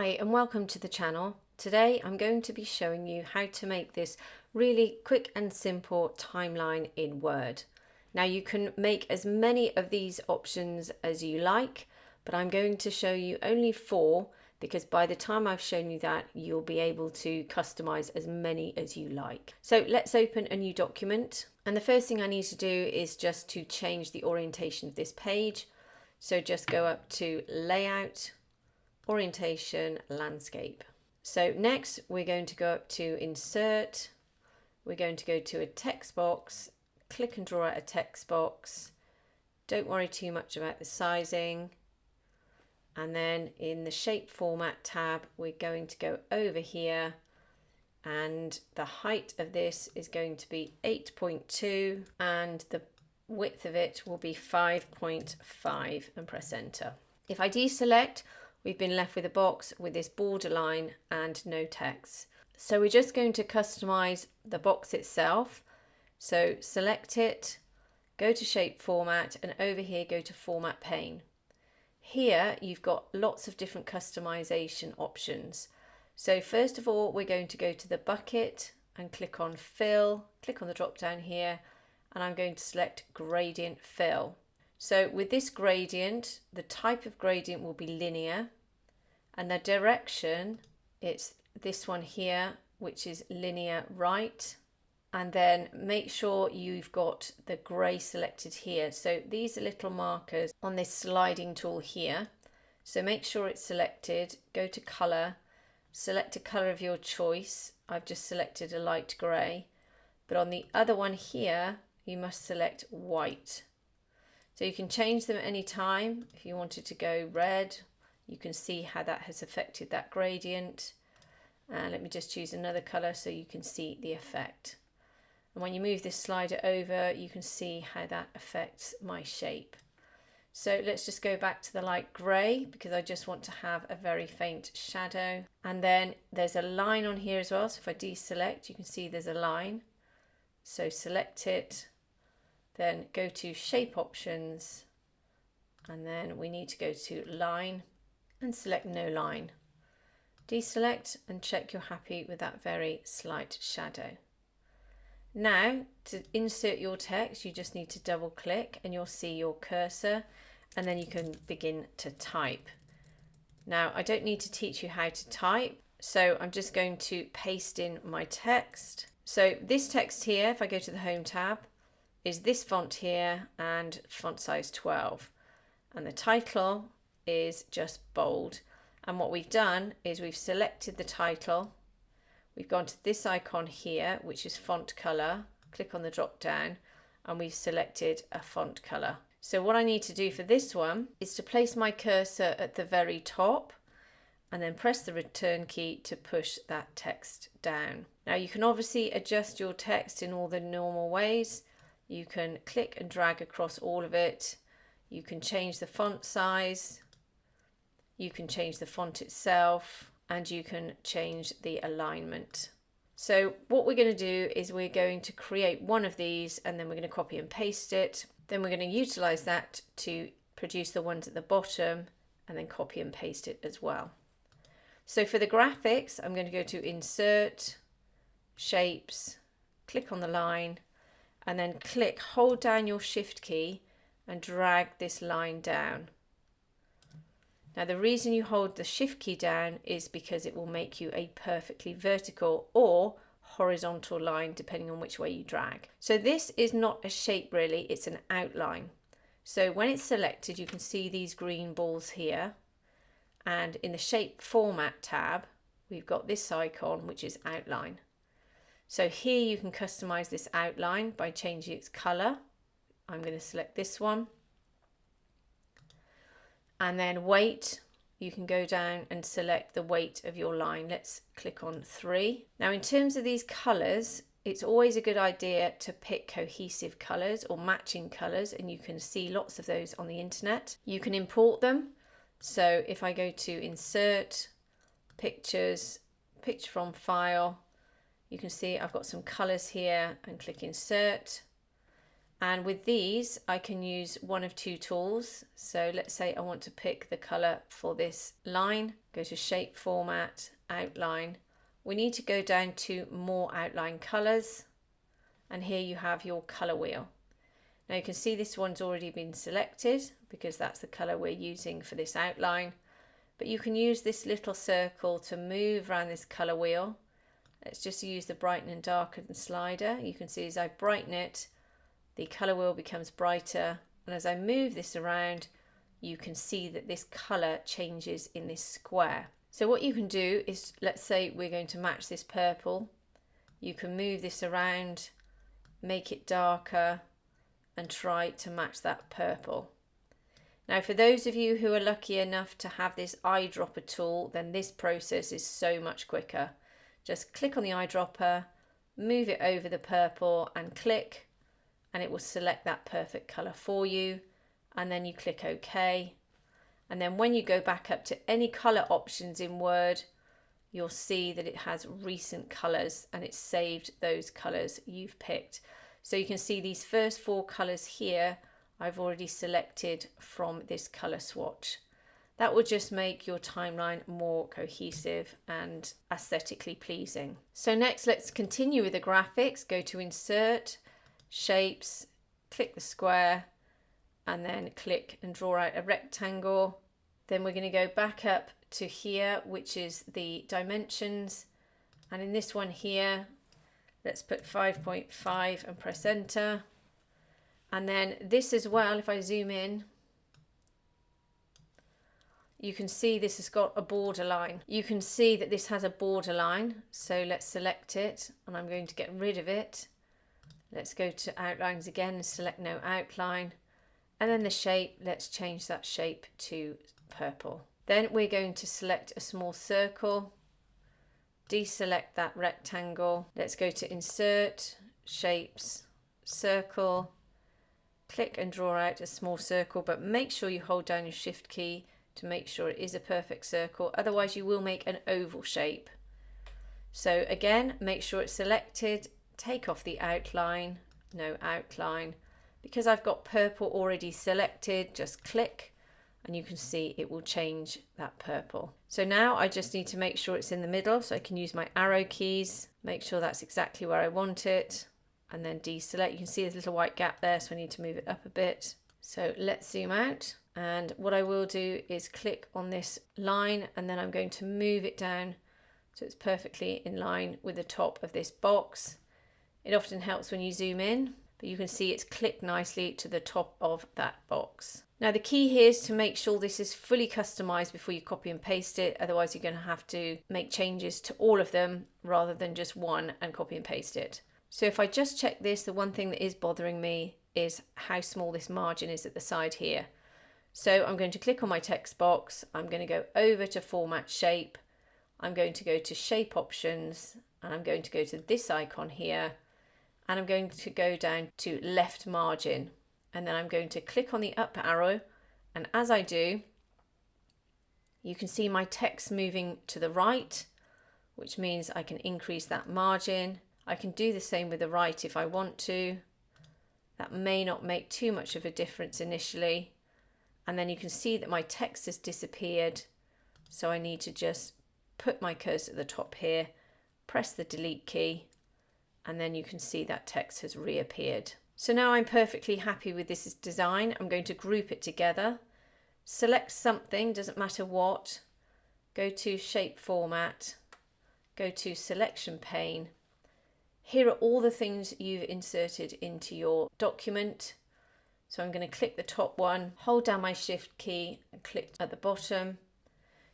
Hi and welcome to the channel. Today I'm going to be showing you how to make this really quick and simple timeline in Word. Now you can make as many of these options as you like, but I'm going to show you only 4 because by the time I've shown you that you'll be able to customize as many as you like. So let's open a new document, and the first thing I need to do is just to change the orientation of this page. So just go up to Layout, Orientation, Landscape. So next we're going to go up to Insert, we're going to go to a text box, click and draw out a text box. Don't worry too much about the sizing. And then in the Shape Format tab we're going to go over here, and the height of this is going to be 8.2 and the width of it will be 5.5 and press enter. If I deselect, we've been left with a box with this borderline and no text. So we're just going to customize the box itself. So select it, go to Shape Format, and over here go to Format Pane. Here you've got lots of different customization options. So first of all, we're going to go to the bucket and click on Fill, click on the drop down here, and I'm going to select Gradient Fill. So with this gradient, the type of gradient will be linear, and the direction, it's this one here, which is linear right. And then make sure you've got the grey selected here. So these are little markers on this sliding tool here. So make sure it's selected, go to colour, select a colour of your choice. I've just selected a light grey, but on the other one here, you must select white. So you can change them at any time. If you wanted to go red, you can see how that has affected that gradient. And let me just choose another colour so you can see the effect. And when you move this slider over, you can see how that affects my shape. So let's just go back to the light grey because I just want to have a very faint shadow. And then there's a line on here as well. So if I deselect, you can see there's a line. So select it. Then go to Shape Options, and then we need to go to Line and select No Line. Deselect and check you're happy with that very slight shadow. Now to insert your text, you just need to double click and you'll see your cursor, and then you can begin to type. Now I don't need to teach you how to type, so I'm just going to paste in my text. So this text here, if I go to the Home tab, is this font here and font size 12, and the title is just bold. And what we've done is we've selected the title, we've gone to this icon here which is font color, click on the drop down, and we've selected a font color. So what I need to do for this one is to place my cursor at the very top and then press the return key to push that text down. Now you can obviously adjust your text in all the normal ways. You can click and drag across all of it. You can change the font size. You can change the font itself, and you can change the alignment. So what we're going to do is we're going to create one of these, and then we're going to copy and paste it. Then we're going to utilize that to produce the ones at the bottom, and then copy and paste it as well. So for the graphics, I'm going to go to Insert, Shapes, click on the line, and then hold down your Shift key and drag this line down. Now the reason you hold the Shift key down is because it will make you a perfectly vertical or horizontal line depending on which way you drag. So this is not a shape really, it's an outline. So when it's selected, you can see these green balls here, and in the Shape Format tab we've got this icon which is Outline. So here you can customize this outline by changing its color. I'm going to select this one. And then weight, you can go down and select the weight of your line. Let's click on 3. Now in terms of these colors, it's always a good idea to pick cohesive colors or matching colors, and you can see lots of those on the internet. You can import them. So if I go to Insert, Pictures, Picture from File, you can see I've got some colors here, and click Insert, And with these, I can use one of two tools. So let's say I want to pick the color for this line, go to shape format, outline. We need to go down to more outline colors. And here you have your color wheel. Now you can see this one's already been selected because that's the color we're using for this outline. But you can use this little circle to move around this color wheel. Let's just use the brighten and darken slider. You can see as I brighten it, the color wheel becomes brighter, and as I move this around, you can see that this color changes in this square. So what you can do is, let's say we're going to match this purple. You can move this around, make it darker, and try to match that purple. Now for those of you who are lucky enough to have this eyedropper tool, then this process is so much quicker. Just click on the eyedropper, move it over the purple and click, and it will select that perfect color for you. And then you click OK. And then when you go back up to any color options in Word, you'll see that it has recent colors and it's saved those colors you've picked. So you can see these first four colors here, I've already selected from this color swatch. That will just make your timeline more cohesive and aesthetically pleasing. So next, let's continue with the graphics. Go to Insert, Shapes, click the square, and then click and draw out a rectangle. Then we're going to go back up to here, which is the dimensions. And in this one here, let's put 5.5 and press enter. And then this as well, if I zoom in, you can see this has got a border line. You can see that this has a border line. So let's select it, and I'm going to get rid of it. Let's go to outlines again and select no outline. And then the shape, let's change that shape to purple. Then we're going to select a small circle, deselect that rectangle. Let's go to Insert, Shapes, Circle, click and draw out a small circle, but make sure you hold down your Shift key to make sure it is a perfect circle. Otherwise you will make an oval shape. So again, make sure it's selected, take off the outline, no outline. Because I've got purple already selected, just click and you can see it will change that purple. So now I just need to make sure it's in the middle, so I can use my arrow keys, make sure that's exactly where I want it, and then deselect. You can see there's a little white gap there, so I need to move it up a bit. So let's zoom out, and what I will do is click on this line, and then I'm going to move it down so it's perfectly in line with the top of this box. It often helps when you zoom in, but you can see it's clicked nicely to the top of that box. Now the key here is to make sure this is fully customized before you copy and paste it, otherwise you're going to have to make changes to all of them rather than just one and copy and paste it. So if I just check this, the one thing that is bothering me is how small this margin is at the side here. So I'm going to click on my text box, I'm going to go over to Format Shape, I'm going to go to Shape Options, and I'm going to go to this icon here, and I'm going to go down to Left Margin, and then I'm going to click on the up arrow, and as I do, you can see my text moving to the right, which means I can increase that margin. I can do the same with the right if I want to. That may not make too much of a difference initially. And then you can see that my text has disappeared. So I need to just put my cursor at the top here, press the delete key, and then you can see that text has reappeared. So now I'm perfectly happy with this design. I'm going to group it together. Select something, doesn't matter what. Go to Shape Format, go to Selection Pane. Here are all the things you've inserted into your document. So I'm going to click the top one, hold down my Shift key and click at the bottom.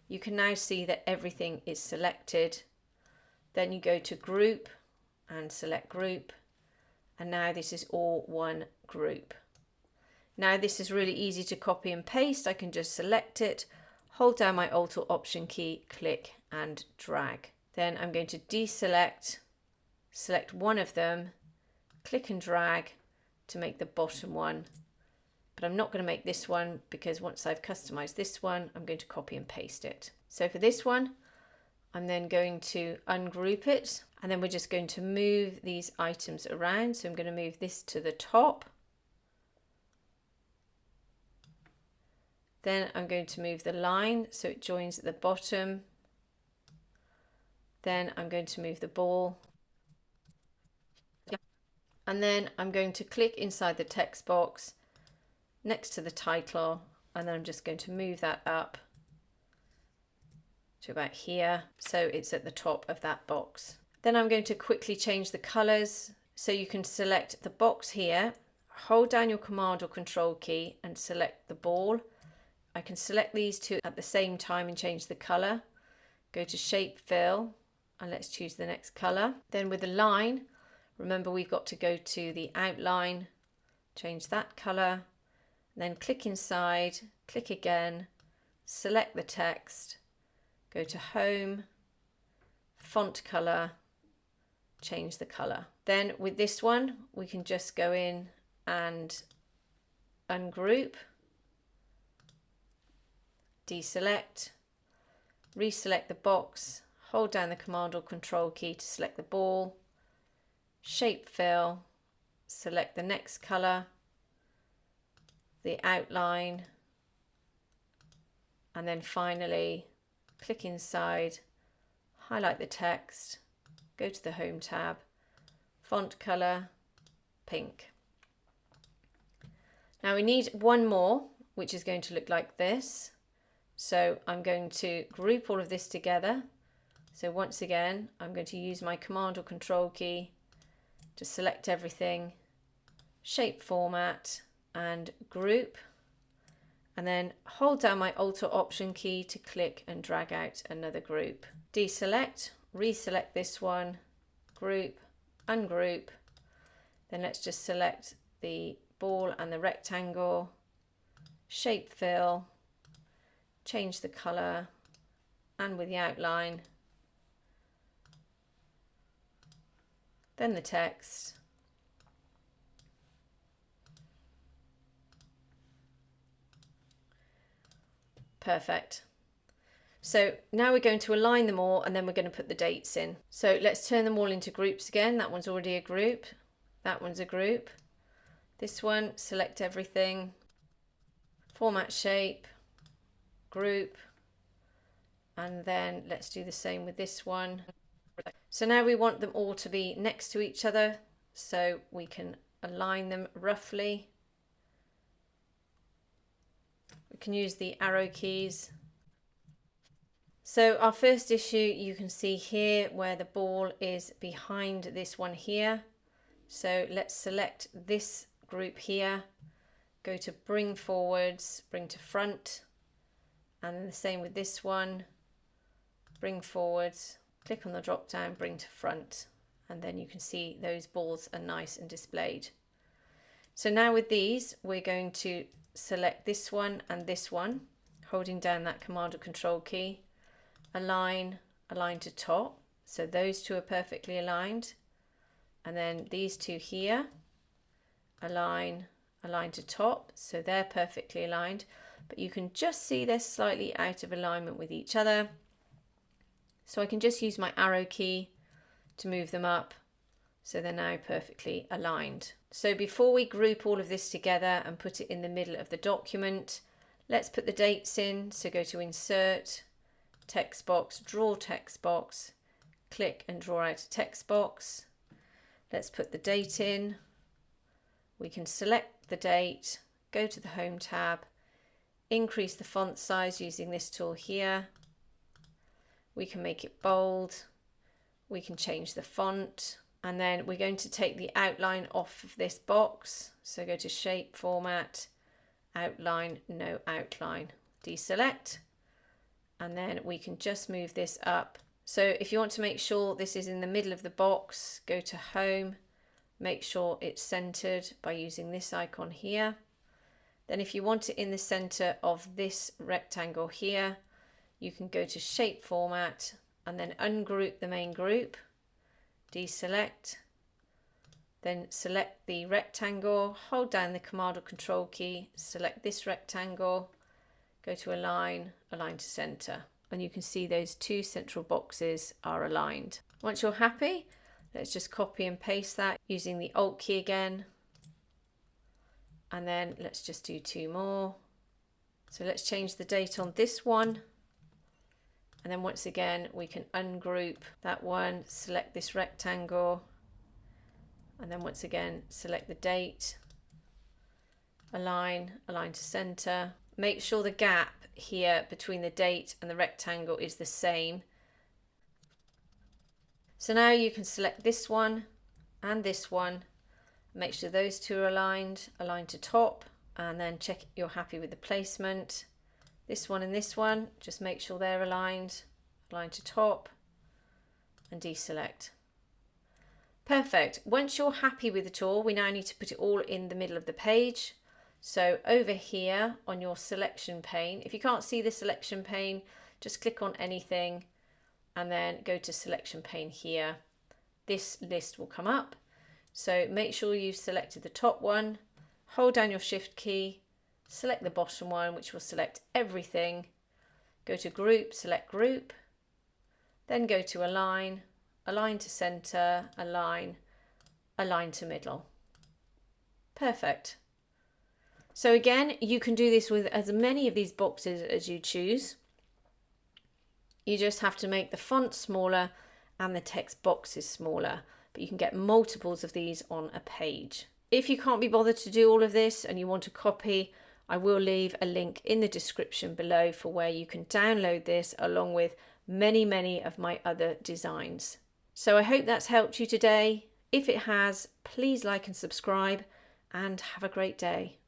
You can now see that everything is selected. Then you go to Group and select Group. And now this is all one group. Now this is really easy to copy and paste. I can just select it, hold down my Alt or Option key, click and drag. Then I'm going to deselect, select one of them, click and drag to make the bottom one. But I'm not going to make this one because once I've customized this one, I'm going to copy and paste it. So for this one, I'm then going to ungroup it, and then we're just going to move these items around. So I'm going to move this to the top, Then I'm going to move the line so it joins at the bottom. Then I'm going to move the ball. And then I'm going to click inside the text box next to the title, and then I'm just going to move that up to about here so it's at the top of that box. Then I'm going to quickly change the colors, so you can select the box here, hold down your Command or Control key and select the ball. I can select these two at the same time and change the color. Go to Shape Fill and let's choose the next color. Then with the line, remember we've got to go to the outline, change that color, then click inside, click again, select the text, go to Home, Font Color, change the color. Then with this one, we can just go in and ungroup, deselect, reselect the box, hold down the Command or Control key to select the ball, Shape Fill, select the next color, the outline, and then finally click inside, highlight the text, go to the Home tab, font color, pink. Now we need one more, which is going to look like this. So I'm going to group all of this together. So once again, I'm going to use my Command or Control key to select everything, shape format and group, and then hold down my Alt or Option key to click and drag out another group. Deselect, reselect this one, group, ungroup, then let's just select the ball and the rectangle, shape fill, change the color, and with the outline, then the text, perfect. So now we're going to align them all and then we're going to put the dates in. So let's turn them all into groups again. That one's already a group, that one's a group. This one, select everything, format shape, group, and then let's do the same with this one. So now we want them all to be next to each other, so we can align them roughly. We can use the arrow keys. So our first issue, you can see here where the ball is behind this one here. So let's select this group here, go to bring forwards, bring to front, and then the same with this one, bring forwards, click on the drop down, bring to front, and then you can see those balls are nice and displayed. So now with these, we're going to select this one and this one, holding down that Command or Control key, align, align to top, so those two are perfectly aligned, and then these two here, align, align to top, so they're perfectly aligned, but you can just see they're slightly out of alignment with each other. So I can just use my arrow key to move them up, so they're now perfectly aligned. So before we group all of this together and put it in the middle of the document, let's put the dates in. So go to Insert, Text Box, Draw Text Box, click and draw out a text box. Let's put the date in. We can select the date, go to the Home tab, increase the font size using this tool here. We can make it bold, we can change the font, and then we're going to take the outline off of this box. So go to Shape Format, Outline, No Outline, deselect, and then we can just move this up. So if you want to make sure this is in the middle of the box, go to Home, make sure it's centered by using this icon here. Then if you want it in the center of this rectangle here, you can go to Shape Format and then ungroup the main group, deselect, then select the rectangle, hold down the Command or Control key, select this rectangle, go to Align, Align to Center, and you can see those two central boxes are aligned. Once you're happy, let's just copy and paste that using the Alt key again, and then let's just do two more. So let's change the date on this one. And then once again, we can ungroup that one, select this rectangle, and then once again, select the date, align to center. Make sure the gap here between the date and the rectangle is the same. So now you can select this one and this one, make sure those two are aligned to top, and then check you're happy with the placement. This one and this one, just make sure they're aligned to top, and deselect. Perfect. Once you're happy with it all, we now need to put it all in the middle of the page. So over here on your selection pane, if you can't see the selection pane, just click on anything and then go to selection pane here. This list will come up. So make sure you've selected the top one, hold down your shift key, select the bottom one, which will select everything. Go to group, select group, then go to align to center, align to middle. Perfect. So again, you can do this with as many of these boxes as you choose. You just have to make the font smaller and the text boxes smaller, but you can get multiples of these on a page. If you can't be bothered to do all of this and you want a copy, I will leave a link in the description below for where you can download this along with many of my other designs. So I hope that's helped you today. If it has, please like and subscribe, and have a great day.